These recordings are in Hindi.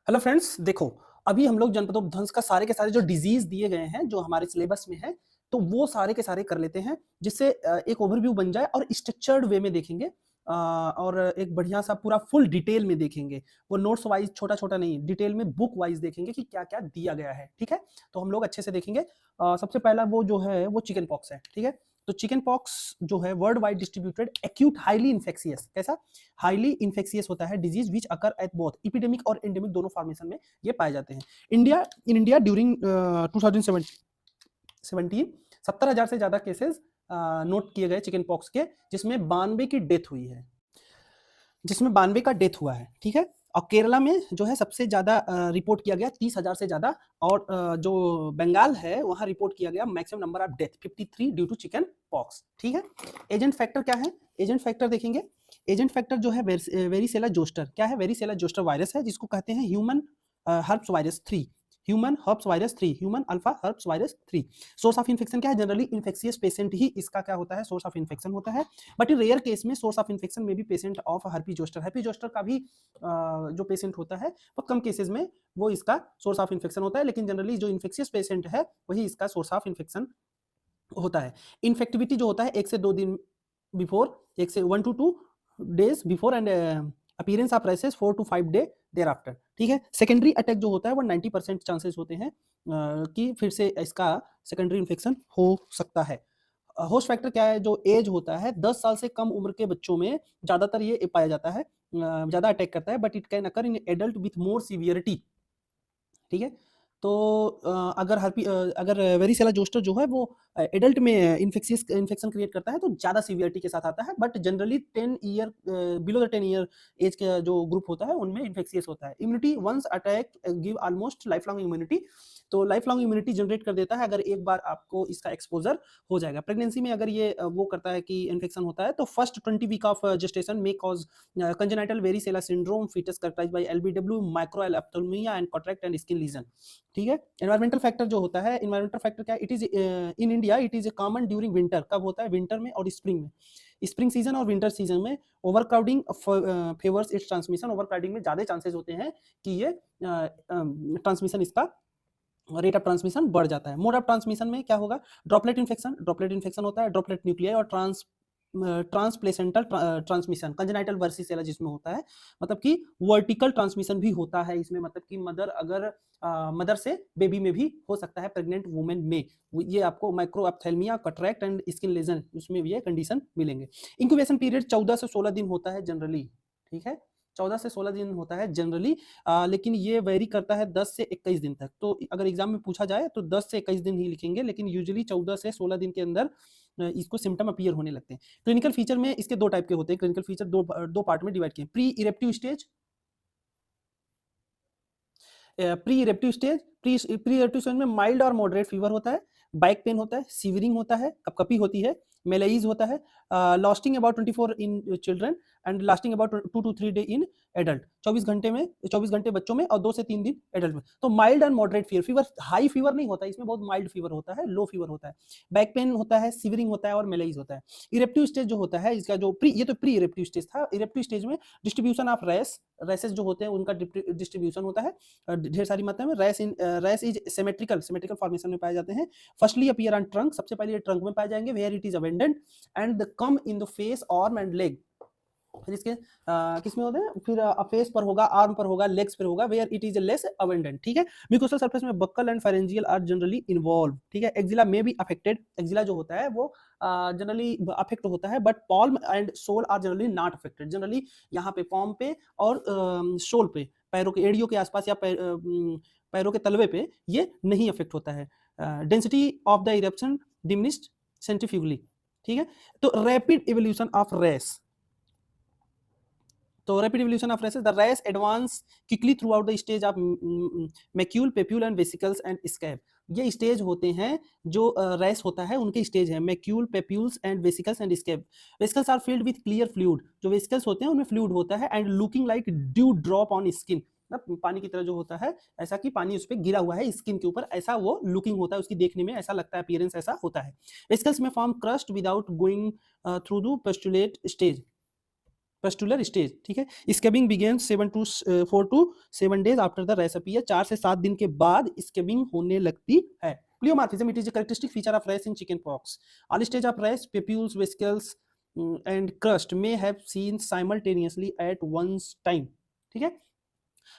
हेलो फ्रेंड्स, देखो अभी हम लोग जनपदोपध्वंस का सारे के सारे जो डिजीज दिए गए हैं जो हमारे सिलेबस में है, तो वो सारे के सारे कर लेते हैं जिससे एक ओवरव्यू बन जाए और स्ट्रक्चर्ड वे में देखेंगे और एक बढ़िया सा पूरा फुल डिटेल में देखेंगे। वो नोट्स वाइज छोटा छोटा नहीं, डिटेल में बुक वाइज देखेंगे कि क्या क्या दिया गया है। ठीक है, तो हम लोग अच्छे से देखेंगे। सबसे पहला वो जो है वो चिकन पॉक्स है। ठीक है, तो चिकन पॉक्स जो है world wide distributed acute highly infectious, कैसा हाईली इन्फेक्शियस होता है disease which occur at both epidemic और एंडेमिक दोनों फॉर्मेशन में ये पाए जाते हैं। इंडिया ड्यूरिंग 2017 70,000 से ज्यादा केसेस नोट किए गए चिकन पॉक्स के, जिसमें 92 की डेथ हुई है, जिसमें 92 का डेथ हुआ है। ठीक है, और केरला में जो है सबसे ज्यादा रिपोर्ट किया गया 30,000 से ज्यादा, और जो बंगाल है वहां रिपोर्ट किया गया maximum number of death 53 due to chickenpox. ठीक है, एजेंट फैक्टर क्या है? एजेंट फैक्टर देखेंगे। एजेंट फैक्टर जो है वेरिसेला जोस्टर, क्या है? वेरिसेला जोस्टर वायरस है, जिसको कहते हैं human herpes virus 3, human herpes virus 3, human alpha herpes virus 3। Source of infection क्या है? जनरली इन्फेक्शियस पेशेंट ही इसका क्या होता है? सोर्स ऑफ इन्फेक्शन होता है। बट इन रेयर केस में सोर्स ऑफ इन्फेक्शन में भी patient of herpes zoster, herpes zoster का भी जो पेशेंट होता है वो कम केसेस में वो इसका सोर्स ऑफ इन्फेक्शन होता है, लेकिन जनरली जो इन्फेक्शियस पेशेंट है वही इसका सोर्स ऑफ इन्फेक्शन होता है। इन्फेक्टिविटी जो होता है 1 से 2 दिन बिफोर, 1 से 1 to 2 days before, and appearance of rashes 4 to 5 day thereafter. ठीक है, सेकेंडरी अटैक जो होता है वो 90% चांसेस होते हैं कि फिर से इसका सेकेंडरी इन्फेक्शन हो सकता है। होस्ट फैक्टर क्या है? जो एज होता है 10 साल से कम उम्र के बच्चों में ज्यादातर ये पाया जाता है, ज्यादा अटैक करता है, but it can occur in adult with more severity. ठीक है, तो अगर वेरिसेला जोस्टर जो है वो एडल्ट में इन्फेक्शन क्रिएट करता है तो ज्यादा सीवियरिटी के साथ आता है, but generally 10 year below the 10 year age का जो ग्रुप होता है उनमें इन्फेक्शियस होता है। Immunity once attack give almost life long immunity, तो लाइफ लॉन्ग इम्यूनिटी जनरेट कर देता है अगर एक बार आपको इसका एक्सपोजर हो जाएगा। प्रेगनेंसी में अगर ये वो करता है कि इन्फेक्शन होता है तो first 20 week of gestation may cause congenital varicella syndrome, fetus characterized by LBW, microphthalmia and contract and skin lesion. ठीक है, एनवायरमेंटल फैक्टर जो होता है, एनवायरमेंटल फैक्टर क्या है? It is in India it is common during winter. कब होता है? विंटर में और स्प्रिंग में। स्प्रिंग सीजन और विंटर सीजन में overcrowding favours it's transmission, overcrowding में ज्यादा चांसेस होते हैं कि ये ट्रांसमिशन इसका रेट ऑफ ट्रांसमिशन बढ़ जाता है। मोड ऑफ ट्रांसमिशन में क्या होगा? ड्रॉपलेट इन्फेक्शन, ड्रॉपलेट इन्फेक्शन होता है, ड्रॉपलेट न्यूक्लियाई और ट्रांसप्लेसेंटल ट्रांसमिशन, कंजेनाइटल वर्सिसेला जिसमें होता है, मतलब कि वर्टिकल ट्रांसमिशन भी होता है इसमें, मतलब कि मदर से बेबी में भी हो सकता है, प्रेग्नेंट वुमेन में। ये आपको माइक्रोएप्थेल्मिया, कटरैक्ट एंड स्किन लेजन उसमें ये कंडीशन मिलेंगे। इंक्यूबेशन पीरियड 14 से 16 दिन होता है जनरली। ठीक है, 14 से 16 दिन होता है जनरली, लेकिन ये वेरी करता है 10 से 21 दिन तक। तो अगर एग्जाम में पूछा जाए तो 10 से 21 दिन ही लिखेंगे, लेकिन यूजुअली 14 से 16 दिन के अंदर इसको सिम्टम अपीयर होने लगते हैं। क्लिनिकल फीचर में इसके दो टाइप के होते हैं। क्लिनिकल फीचर दो पार्ट में डिवाइड किए। प्री इरेप्टिव स्टेज, प्री इरेप्टिव स्टेज में माइल्ड और मॉडरेट फीवर होता है, बैक पेन होता है, सीवरिंग होता है, कपकपी होती है, मेलेइज होता है, lasting about 24 in children and lasting about 2 to 3 day in adult. 24 घंटे बच्चों में और 2 से 3 दिन एडल्ट में। तो mild and moderate fever high fever नहीं होता, इसमें बहुत माइल्ड फीवर होता है, लो फीवर होता है, बैक पेन होता है, सीवरिंग होता है और मेलेइज होता है। इरेप्टिव स्टेज जो होता है इसका जो ये तो प्री इरेप्टिव स्टेज था। इरेप्टिव स्टेज में डिस्ट्रीब्यूशन ऑफ रेसेस जो होते हैं उनका डिस्ट्रीब्यूशन होता है ढेर सारी मात्रा में। रैश इज सिमेट्रिकल फॉर्मेशन में पाए जाते हैं। फर्स्टली अपीयर ऑन ट्रंक, सबसे पहले ये ट्रंक में पाए जाएंगे, where it is abundant and the come in the face, arm and leg. फिर इसके किसमें होते हैं? फिर फेस पर होगा, आर्म पर होगा, लेग्स पर होगा, where it is less abundant. ठीक है, म्यूकोसल सरफेस में buccal and pharyngeal are generally involve. ठीक है, एक्जिला में भी अफेक्टेड, एक्जिला जो होता है वो जनरली अफेक्ट होता है, but palm and sole are generally not affected. Generally यहाँ पे पॉम पे और सोल पे, पैरों के एड़ियों के आसपास या पैरों के तलवे पे ये नहीं अफेक्ट होता है। Density of the eruption diminished centrifugally. ठीक है, तो रैपिड इवोल्यूशन ऑफ रेस, तो rapid evolution of rashes, the rash advance quickly throughout the stage of macule, papule and vesicles and scab. ये स्टेज होते हैं जो रेस होता है उनके स्टेज है, macule, papules and vesicles and scab. Vesicles are filled with clear fluid, जो वेसिकल्स होते हैं उनमें फ्लूइड होता है, and looking like dew drop on skin, पानी की तरह जो होता है, ऐसा कि पानी उस पर गिरा हुआ है स्किन के ऊपर, ऐसा वो लुकिंग होता है उसकी, देखने में ऐसा लगता है, अपीयरेंस ऐसा होता है। वेसिकल्स में form crust without going through the pustulate stage. Pustular stage, ठीक है। Scabbing begin 4 to 7 days after the rash appear, 4 से 7 दिन के बाद स्केबिंग होने लगती है। Pleomorphism, it is a characteristic feature of rash in chicken pox. All stage of rash, papules, vesicles and crust may have seen simultaneously at once time, ठीक है।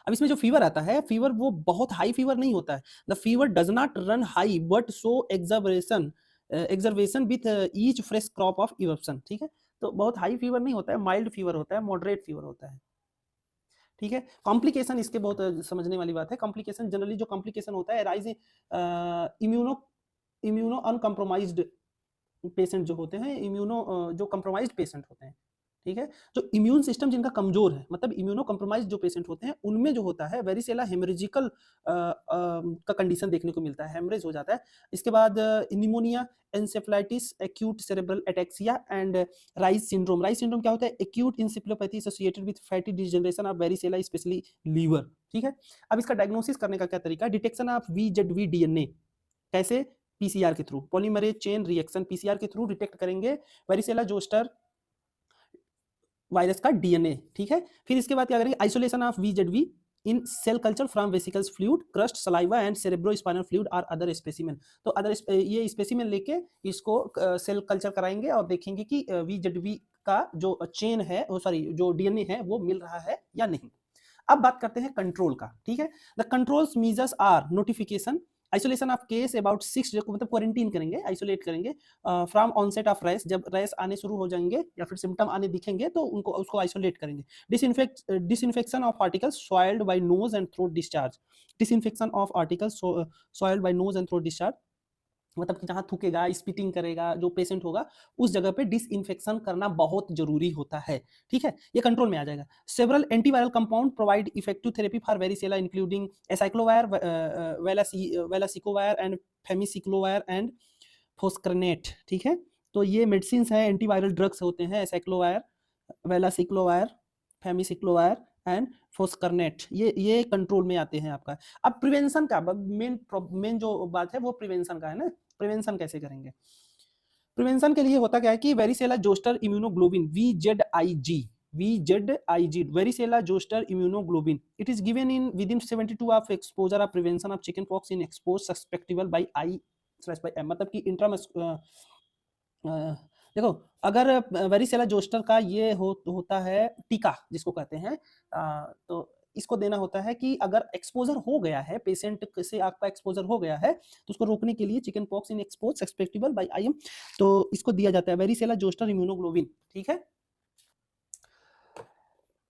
अब इसमें जो फीवर आता है, फीवर वो बहुत हाई फीवर नहीं होता है। The fever does not run high but so exacerbation with each fresh crop of eruption, ठीक है। तो बहुत हाई फीवर नहीं होता है, माइल्ड फीवर होता है, मॉडरेट फीवर होता है, ठीक है। कॉम्प्लिकेशन इसके बहुत समझने वाली बात है। कॉम्प्लिकेशन जनरली जो कॉम्प्लिकेशन होता है राइज इम्यूनो अनकम्प्रोमाइज्ड पेशेंट जो होते हैं, जो कंप्रोमाइज्ड पेशेंट होते हैं, ठीक है। जो इम्यून सिस्टम जिनका कमजोर है, मतलब इम्यूनो कंप्रोमाइज जो पेशेंट होते हैं, उनमें जो होता है वेरिसेला हेमरेजिकल का कंडीशन देखने को मिलता है, हेमरेज हो जाता है। इसके बाद pneumonia, encephalitis, acute cerebral ataxia and Reye's syndrome. Reye's syndrome क्या होता है? Acute encephalopathy associated with fatty degeneration of varicella especially liver, ठीक है। अब इसका डायग्नोसिस करने का क्या तरीका है? डिटेक्शन ऑफ VZV DNA, कैसे? पीसीआर के through, polymerase chain reaction, PCR के थ्रू डिटेक्ट करेंगे वेरिसेला जोस्टर वायरस का डीएनए, ठीक है। फिर इसके बाद क्या करेंगे? Isolation of VZV in cell culture from vesicles fluid, crust, saliva and cerebrospinal fluid और अदर स्पेसिमेन। तो ये स्पेसिमेन लेके इसको सेल कल्चर कराएंगे और देखेंगे कि VZV का जो चेन है, सॉरी जो डीएनए है वो मिल रहा है या नहीं। अब बात करते हैं कंट्रोल का, ठीक है। The controls measures are notification, isolation of case about 6 days, मतलब क्वारंटीन करेंगे, आइसोलेट करेंगे फ्रॉम ऑनसेट ऑफ रैश, जब रैश आने शुरू हो जाएंगे या फिर सिम्टम आने दिखेंगे तो उसको आइसोलेट करेंगे। Disinfection of articles soiled by nose and throat discharge, disinfection of articles soiled by nose and throat discharge, मतलब कि जहां थूकेगा, स्पिटिंग करेगा जो पेशेंट होगा उस जगह पे डिसइंफेक्शन करना बहुत जरूरी होता है, ठीक है। ये कंट्रोल में आ जाएगा। Several antiviral compound provide effective therapy for varicella including acyclovir, valacyclovir and famciclovir and foscarnet, ठीक है। तो ये मेडिसिन है, एंटीवायरल ड्रग्स होते हैं, एसाइक्लोवायर, वेलासिक्लोवायर, फेमिसिक्लोवायर एंड फोस्करनेट, ये कंट्रोल में आते हैं आपका। अब प्रिवेंशन का मेन जो बात है वो प्रिवेंशन का है ना। प्रिवेंशन कैसे करेंगे? प्रिवेंशन के लिए होता क्या है कि varicella zoster immunoglobulin VZIG, varicella zoster immunoglobulin, it is given in within 72 of exposure of prevention of chicken pox in expose susceptible by I/M, मतलब कि देखो अगर वेरिसेला जोस्टर का ये होता है टीका जिसको कहते हैं, तो इसको देना होता है कि अगर एक्सपोजर हो गया है, पेशेंट से आपका एक्सपोजर हो गया है तो उसको रोकने के लिए chicken pox in expose susceptible bye IM, तो इसको दिया जाता है वेरिसेला जोस्टर इम्यूनोग्लोबिन, ठीक है।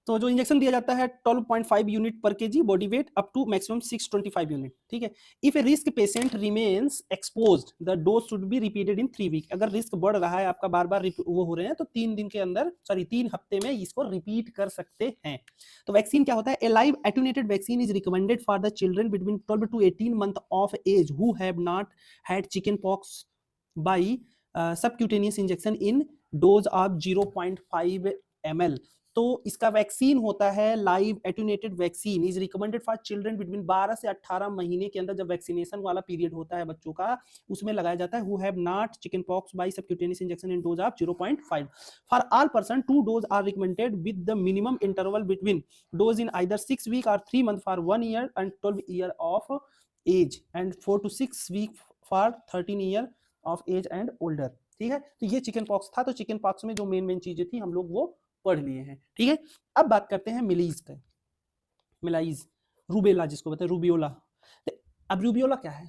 तो जो इंजेक्शन दिया जाता है 12.5 यूनिट पर KG body weight up to maximum 625 unit, ठीक है। If a risk patient remains exposed the dose should be repeated in 3 week, अगर रिस्क बढ़ रहा है आपका, बार बार वो हो रहे हैं, तो 3 दिन के अंदर, सॉरी 3 हफ्ते में इसको रिपीट कर सकते हैं। तो वैक्सीन क्या होता है? A live attenuated vaccine is recommended for the children between 12 to 18 month of age who have not had chicken pox by subcutaneous injection in dose of 0.5 ml। तो इसका वैक्सीन होता है live attenuated vaccine, is recommended for children between 12 से 18 महीने के अंदर, जब वैक्सीनेशन वाला पीरियड होता है बच्चों का, उसमें लगाया जाता है। Who have not chicken pox by subcutaneous injection in dose of 0.5। For all person 2 dose are recommended with the minimum interval between dose in either 6 week और 3 month for 1 year and 12 year of age and 4 to 6 week for 13 year of age and older, ठीक है। तो ये चिकन पॉक्स था। तो चिकन पॉक्स में जो मेन चीजें थी हम लोग वो पढ़ लिए हैं, ठीक है। अब बात करते हैं मिलीज का, मिलाइज, रूबेला जिसको कहते हैं, रूबियोला। अब रूबियोला क्या है?